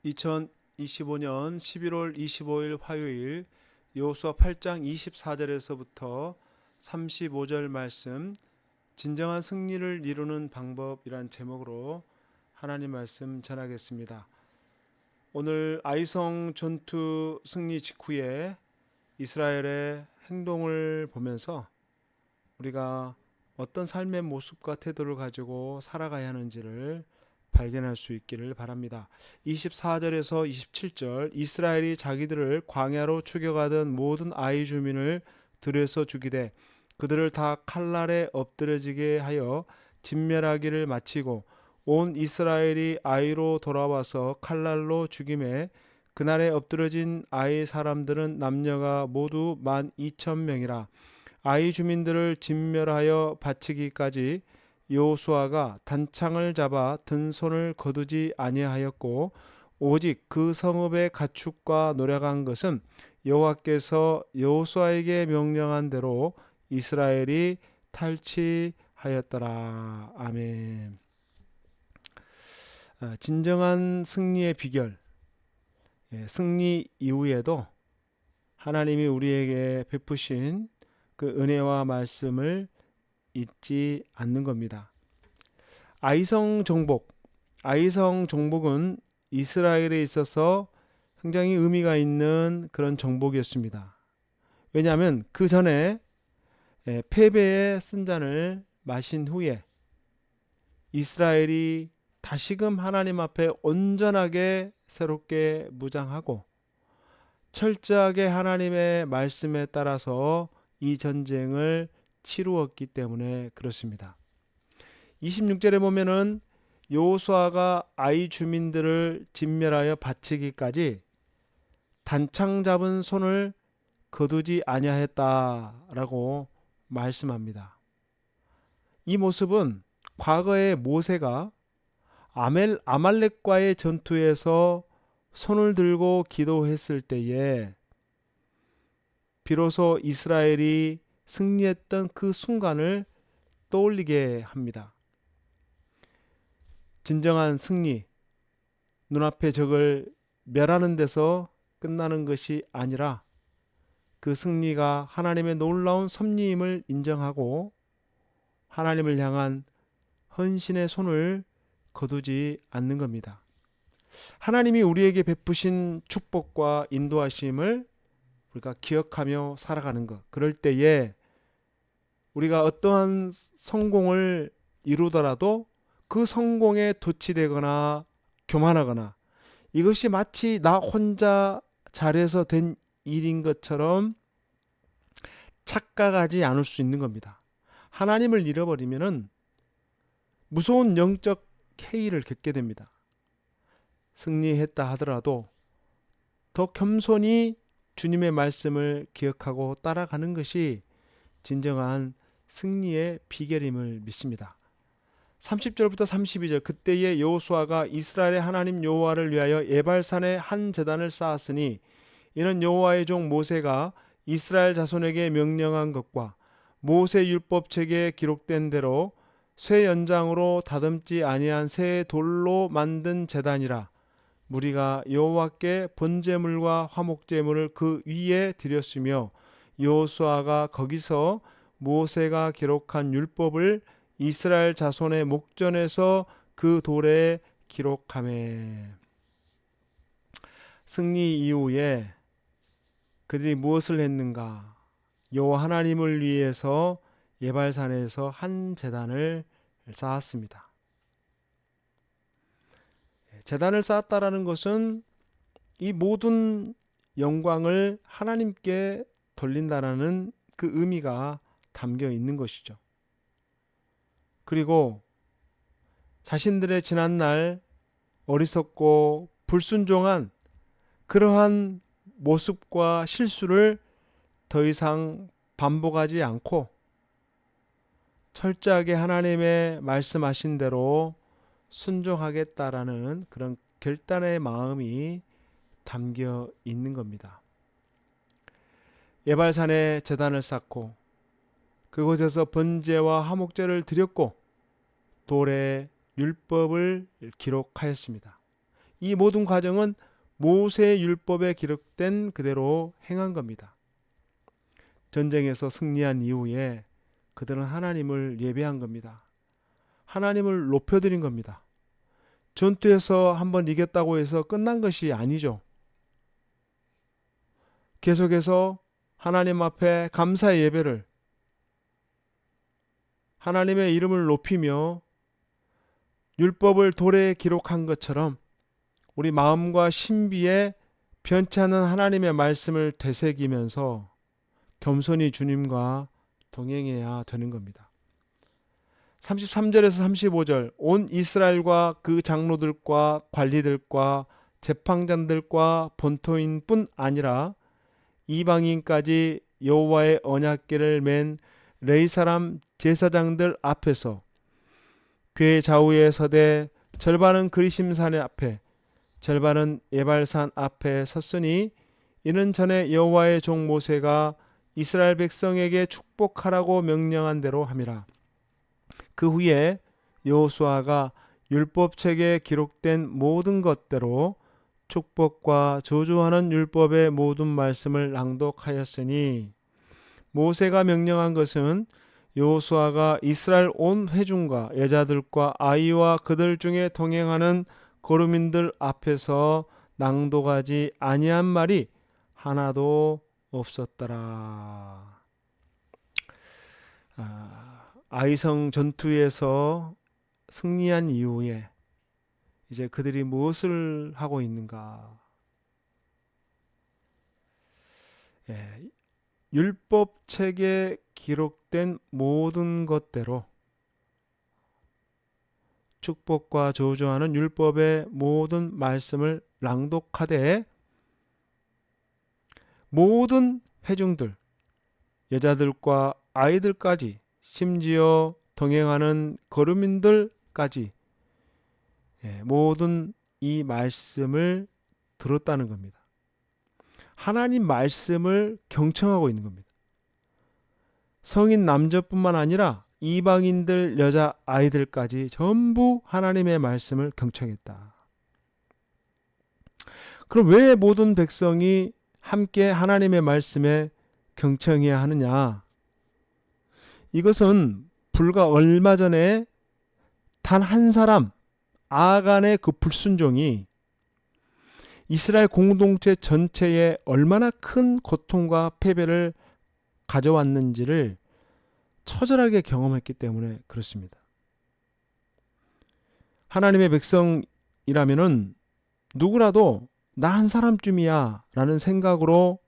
2025년 11월 25일 화요일 여호수아 8장 24절에서부터 35절 말씀, 진정한 승리를 이루는 방법이란 제목으로 하나님 말씀 전하겠습니다. 오늘 아이성 전투 승리 직후에 이스라엘의 행동을 보면서 우리가 어떤 삶의 모습과 태도를 가지고 살아가야 하는지를 발견할 수 있기를 바랍니다. 24절에서 27절, 이스라엘이 자기들을 광야로 추격하던 모든 아이 주민을 들여서 죽이되 그들을 다 칼날에 엎드려지게 하여 진멸하기를 마치고 온 이스라엘이 아이로 돌아와서 칼날로 죽임에 그날에 엎드려진 아이 사람들은 남녀가 모두 12,000명이라. 아이 주민들을 진멸하여 바치기까지 여호수아가 단창을 잡아 든 손을 거두지 아니하였고 오직 그 성읍의 가축과 노력한 것은 여호와께서 여호수아에게 명령한 대로 이스라엘이 탈취하였더라. 아멘. 진정한 승리의 비결, 승리 이후에도 하나님이 우리에게 베푸신 그 은혜와 말씀을 잊지 않는 겁니다. 아이성 정복은 이스라엘에 있어서 굉장히 의미가 있는 그런 정복이었습니다. 왜냐하면 그 전에 패배의 쓴잔을 마신 후에 이스라엘이 다시금 하나님 앞에 온전하게 새롭게 무장하고 철저하게 하나님의 말씀에 따라서 이 전쟁을 치루었기 때문에 그렇습니다. 26절에 보면은 여호수아가 아이 주민들을 진멸하여 바치기까지 단창 잡은 손을 거두지 아니하였다라고 말씀합니다. 이 모습은 과거에 모세가 아말렉과의 전투에서 손을 들고 기도했을 때에 비로소 이스라엘이 승리했던 그 순간을 떠올리게 합니다. 진정한 승리, 눈앞의 적을 멸하는 데서 끝나는 것이 아니라 그 승리가 하나님의 놀라운 섭리임을 인정하고 하나님을 향한 헌신의 손을 거두지 않는 겁니다. 하나님이 우리에게 베푸신 축복과 인도하심을 우리가 기억하며 살아가는 것. 그럴 때에 우리가 어떠한 성공을 이루더라도 그 성공에 도취되거나 교만하거나 이것이 마치 나 혼자 잘해서 된 일인 것처럼 착각하지 않을 수 있는 겁니다. 하나님을 잃어버리면은 무서운 영적 해이를 겪게 됩니다. 승리했다 하더라도 더 겸손히 주님의 말씀을 기억하고 따라가는 것이 진정한 승리의 비결임을 믿습니다. 30절부터 32절, 그때에 여호수아가 이스라엘의 하나님 여호와를 위하여 에발산에 한 제단을 쌓았으니 이는 여호와의 종 모세가 이스라엘 자손에게 명령한 것과 모세 율법책에 기록된 대로 쇠 연장으로 다듬지 아니한 새 돌로 만든 제단이라. 무리가 여호와께 번제물과 화목제물을 그 위에 드렸으며 여호수아가 거기서 모세가 기록한 율법을 이스라엘 자손의 목전에서 그 돌에 기록하매. 승리 이후에 그들이 무엇을 했는가? 여호와 하나님을 위해서 예발산에서 한 제단을 쌓았습니다. 제단을 쌓았다라는 것은 이 모든 영광을 하나님께 돌린다라는 그 의미가 담겨 있는 것이죠. 그리고 자신들의 지난날 어리석고 불순종한 그러한 모습과 실수를 더 이상 반복하지 않고 철저하게 하나님의 말씀하신 대로 순종하겠다라는 그런 결단의 마음이 담겨 있는 겁니다. 예발산에 제단을 쌓고 그곳에서 번제와 화목제를 드렸고 돌에 율법을 기록하였습니다. 이 모든 과정은 모세 율법에 기록된 그대로 행한 겁니다. 전쟁에서 승리한 이후에 그들은 하나님을 예배한 겁니다. 하나님을 높여드린 겁니다. 전투에서 한번 이겼다고 해서 끝난 것이 아니죠. 계속해서 하나님 앞에 감사의 예배를, 하나님의 이름을 높이며 율법을 돌에 기록한 것처럼 우리 마음과 신비에 변치 않는 하나님의 말씀을 되새기면서 겸손히 주님과 동행해야 되는 겁니다. 33절에서 35절, 온 이스라엘과 그 장로들과 관리들과 재판장들과 본토인뿐 아니라 이방인까지 여호와의 언약궤를 맨 레위 사람 제사장들 앞에서 궤 좌우에 서되 절반은 그리심산 앞에 절반은 에발산 앞에 섰으니 이는 전에 여호와의 종 모세가 이스라엘 백성에게 축복하라고 명령한 대로 함이라. 그 후에 여호수아가 율법책에 기록된 모든 것대로 축복과 저주하는 율법의 모든 말씀을 낭독하였으니, 모세가 명령한 것은 여호수아가 이스라엘 온 회중과 여자들과 아이와 그들 중에 동행하는 거류민들 앞에서 낭독하지 아니한 말이 하나도 없었더라. 아이성 전투에서 승리한 이후에 이제 그들이 무엇을 하고 있는가? 율법책에 기록된 모든 것대로 축복과 저주하는 율법의 모든 말씀을 낭독하되 모든 회중들, 여자들과 아이들까지, 심지어 동행하는 거류민들까지 모든 이 말씀을 들었다는 겁니다. 하나님 말씀을 경청하고 있는 겁니다. 성인 남자뿐만 아니라 이방인들, 여자, 아이들까지 전부 하나님의 말씀을 경청했다. 그럼 왜 모든 백성이 함께 하나님의 말씀에 경청해야 하느냐? 이것은 불과 얼마 전에 단 한 사람, 아간의 그 불순종이 이스라엘 공동체 전체에 얼마나 큰 고통과 패배를 가져왔는지를 처절하게 경험했기 때문에 그렇습니다. 하나님의 백성이라면은 누구라도 나 한 사람쯤이야 라는 생각으로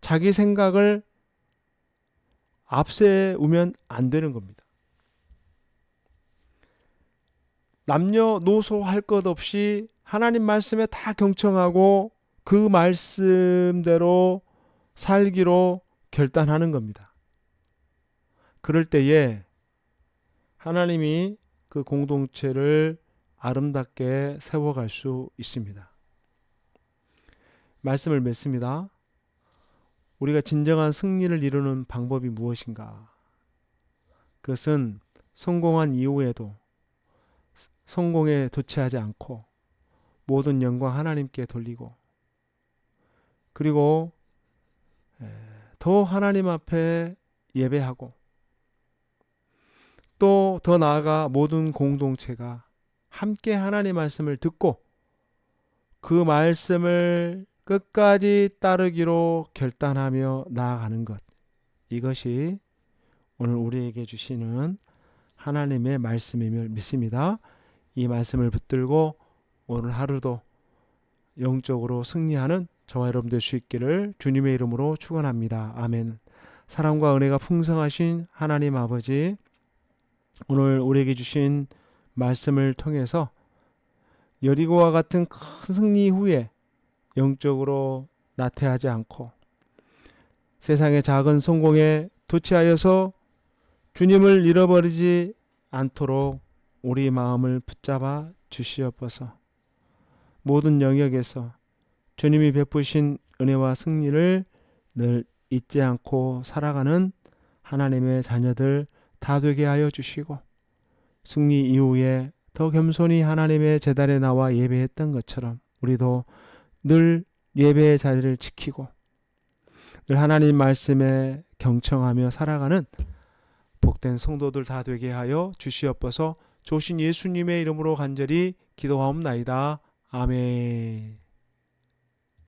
자기 생각을 앞세우면 안 되는 겁니다. 남녀노소 할 것 없이 하나님 말씀에 다 경청하고 그 말씀대로 살기로 결단하는 겁니다. 그럴 때에 하나님이 그 공동체를 아름답게 세워갈 수 있습니다. 말씀을 맺습니다. 우리가 진정한 승리를 이루는 방법이 무엇인가? 그것은 성공한 이후에도 성공에 도취하지 않고 모든 영광 하나님께 돌리고, 그리고 더 하나님 앞에 예배하고, 또 더 나아가 모든 공동체가 함께 하나님 말씀을 듣고 그 말씀을 끝까지 따르기로 결단하며 나아가는 것, 이것이 오늘 우리에게 주시는 하나님의 말씀임을 믿습니다. 이 말씀을 붙들고 오늘 하루도 영적으로 승리하는 저와 여러분 될 수 있기를 주님의 이름으로 축원합니다. 아멘. 사랑과 은혜가 풍성하신 하나님 아버지, 오늘 우리에게 주신 말씀을 통해서 여리고와 같은 큰 승리 후에 영적으로 나태하지 않고 세상의 작은 성공에 도취하여서 주님을 잃어버리지 않도록 우리 마음을 붙잡아 주시옵소서. 모든 영역에서 주님이 베푸신 은혜와 승리를 늘 잊지 않고 살아가는 하나님의 자녀들 다 되게 하여 주시고, 승리 이후에 더 겸손히 하나님의 제단에 나와 예배했던 것처럼 우리도 늘 예배의 자리를 지키고 늘 하나님 말씀에 경청하며 살아가는 복된 성도들 다 되게 하여 주시옵소서. 조신 예수님의 이름으로 간절히 기도하옵나이다. 아멘.